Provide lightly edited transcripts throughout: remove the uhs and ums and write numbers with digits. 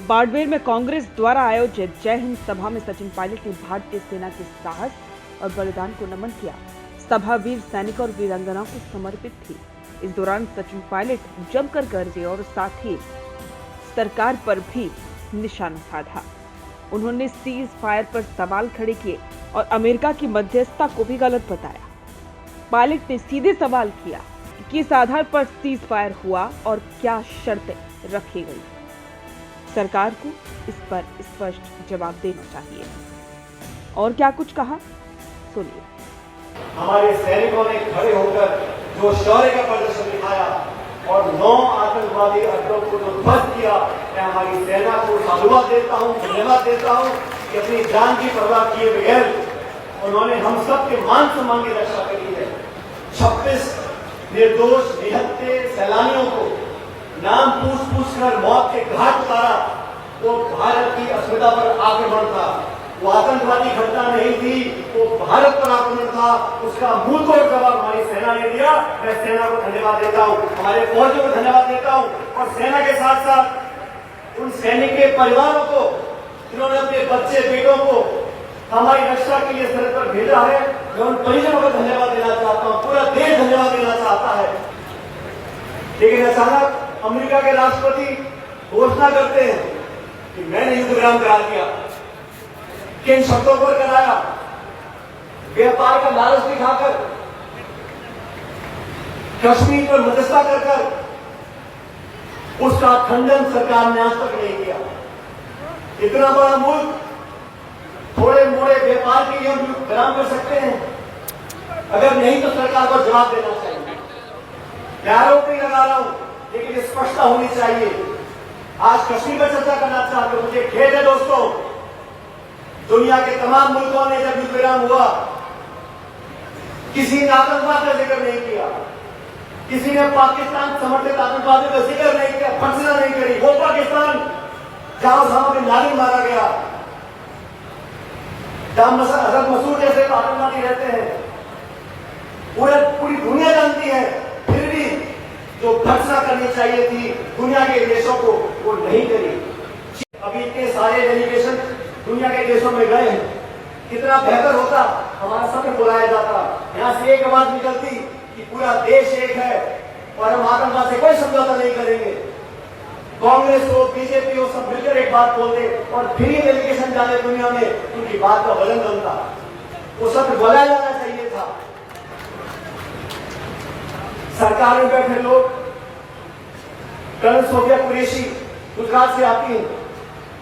बाड़मेर में कांग्रेस द्वारा आयोजित जय हिंद सभा में सचिन पायलट ने भारतीय सेना के साहस और बलिदान को नमन किया। सभा वीर सैनिक और वीरांगनाओं को समर्पित थी। इस दौरान सचिन पायलट जमकर गरजे और साथ ही सरकार पर भी निशाना साधा। उन्होंने सीज फायर पर सवाल खड़े किए और अमेरिका की मध्यस्थता को भी गलत बताया। पायलट ने सीधे सवाल किया कि किस आधार पर सीज फायर हुआ और क्या शर्तें रखी गई। सरकार को इस पर स्पष्ट जवाब देना चाहिए। और क्या कुछ कहा, सुनिए। हमारे सैनिकों ने खड़े होकर जो शौर्य का प्रदर्शन दिखाया और 9 आतंकवादी अड्डों को जो ध्वस्त किया, मैं हमारी सेना को साधुवाद देता हूं, धन्यवाद देता हूं कि अपनी जान की परवाह किए बगैर उन्होंने हम सब के मान सम्मान की रक्षा करी है। 26 निर्दोष निहत्थे सैलानियों को नाम पूछ कर मौत के घाट उतारा। वो भारत की अस्मिता पर आक्रमण था, वो आतंकवादी घटना नहीं थी, वो भारत पर आक्रमण था। उसका मुंह तोड़ जवाब हमारी सेना ने दिया। मैं सेना को धन्यवाद देता हूँ, हमारे फौजियों को धन्यवाद देता हूँ और सेना के साथ साथ उन सैनिक के परिवारों को जिन्होंने अपने बच्चे बेटों को हमारी रक्षा के लिए सरहद पर भेजा है। मैं उन परिजनों को धन्यवाद देना चाहता हूँ, पूरा देश धन्यवाद देना चाहता है। लेकिन अचानक अमेरिका के राष्ट्रपति घोषणा करते हैं कि मैंने युद्ध विराम करा दिया। किन शर्तों पर कराया? व्यापार का लालच दिखाकर, कश्मीर पर मध्यस्थता कर उसका खंडन सरकार ने आज तक नहीं किया। इतना बड़ा मुल्क थोड़े मोड़े व्यापार के लिए हम विराम कर सकते हैं, अगर नहीं तो सरकार को जवाब देना चाहिए। मैं आरोप नहीं लगा रहा हूं, लेकिन स्पष्टता होनी चाहिए। आज कश्मीर पर चर्चा करना चाहते हो, मुझे खेद है दोस्तों, दुनिया के तमाम मुल्कों ने जब युद्ध विराम हुआ किसी ने आतंकवाद का जिक्र नहीं किया, किसी ने पाकिस्तान समर्थित आतंकवादियों का जिक्र नहीं किया, भर्त्सना नहीं करी। वो पाकिस्तान जहां साहब बिन लादेन मारा गया, जहां हजरत मसूद जैसे आतंकवादी रहते हैं, पूरी दुनिया जानती है, फिर भी जो भर्त्सना करनी चाहिए थी दुनिया के देशों को, वो नहीं करी। अभी इतने सारे डेलीगेशन दुनिया के देशों में गए हैं, कितना बेहतर होता हमारा सब बुलाया जाता, यहाँ से एक आवाज निकलती कि पूरा देश एक है और हम आतंकवाद से कोई समझौता नहीं करेंगे। कांग्रेस हो, बीजेपी हो, सब मिलकर एक बात बोलते और फिर ये डेलीगेशन जाने दुनिया में, उनकी बात का वजन बनता। वो सब बोला जाना चाहिए था। सरकार में बैठे लोग, कर्नल सोफिया कुरैशी गुजरात से आती हैं,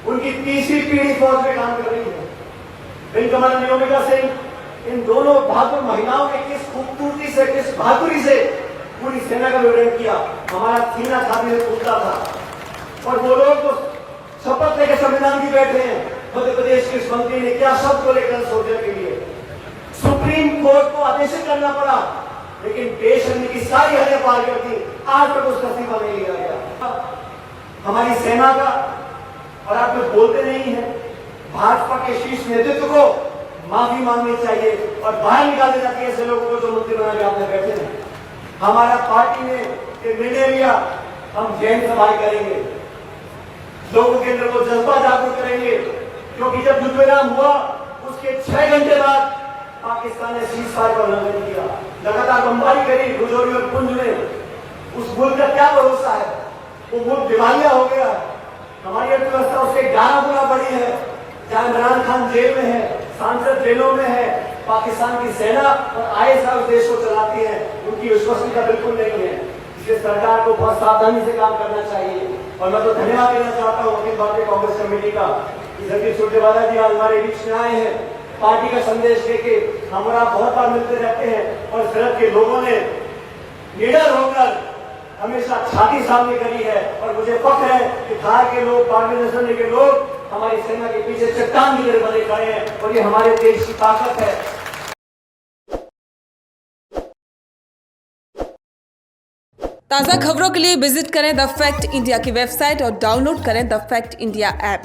उनकी तीसरी पीढ़ी फौज में काम कर रही है। विंग कमांडर नियोमिका सिंह, इन दोनों बहादुर महिलाओं ने किस खूबसूरती से, किस बहादुरी से पूरी सेना का विवरण किया। हमारा सीना छाती में फूलता था। और वो लोग तो शपथ लेकर संविधान की बैठे हैं। मध्य प्रदेश के इस मंत्री ने क्या शब्द बोले कर्नल सोफिया के लिए। सुप्रीम कोर्ट को आदेशित करना पड़ा, लेकिन बेशर्मी की सारी हदें पार कर दी। आज तक उसका इस्तीफा नहीं लिया गया। हमारी सेना का, और आप लोग बोलते नहीं है, भाजपा के शीर्ष नेतृत्व को माफी मांगनी चाहिए और बाहर निकाल देना चाहिए ऐसे लोगों को जो मंत्री बना के आपने बैठे हैं। हमारा पार्टी ने एक निर्णय लिया, हम जैन सभाएं करेंगे, लोगों के अंदर वो जज्बा जागरूक करेंगे, क्योंकि जब युद्ध विराम हुआ उसके 6 घंटे बाद पाकिस्तान ने सीज फायर का उल्लंघन किया, लगातार बमबारी करी गुजोरी और पुंज में। उस मुल्क का क्या भरोसा है? वो मुल्क दिवालिया हो गया। हमारी अर्थव्यवस्था उससे 11 गुना बड़ी है। जहां इमरान खान जेल में है, सांसद जेलों में है, पाकिस्तान की सेना और आईएसआई उस देश को चलाती है, उनकी विश्वसनीयता बिल्कुल नहीं है। इसलिए सरकार को बहुत सावधानी से काम करना चाहिए। और मैं तो धन्यवाद देना चाहता हूँ अखिल भारतीय कांग्रेस कमेटी का, जगदीश सुरजेवाला जी आज हमारे बीच में आए हैं, पार्टी का संदेश लेके। हमारा बहुत बार मिलते रहते हैं और सरहद के लोगों ने निडर होकर हमेशा छाती सामने करी है। और मुझे फख्र है कि धार के लोग, बाड़मेर नसरनी के लोग हमारी सेना के पीछे चट्टान की तरह बने खड़े हैं और ये हमारे देश की ताकत है। ताज़ा खबरों के लिए विजिट करें द फैक्ट इंडिया की वेबसाइट और डाउनलोड करें द फैक्ट इंडिया ऐप।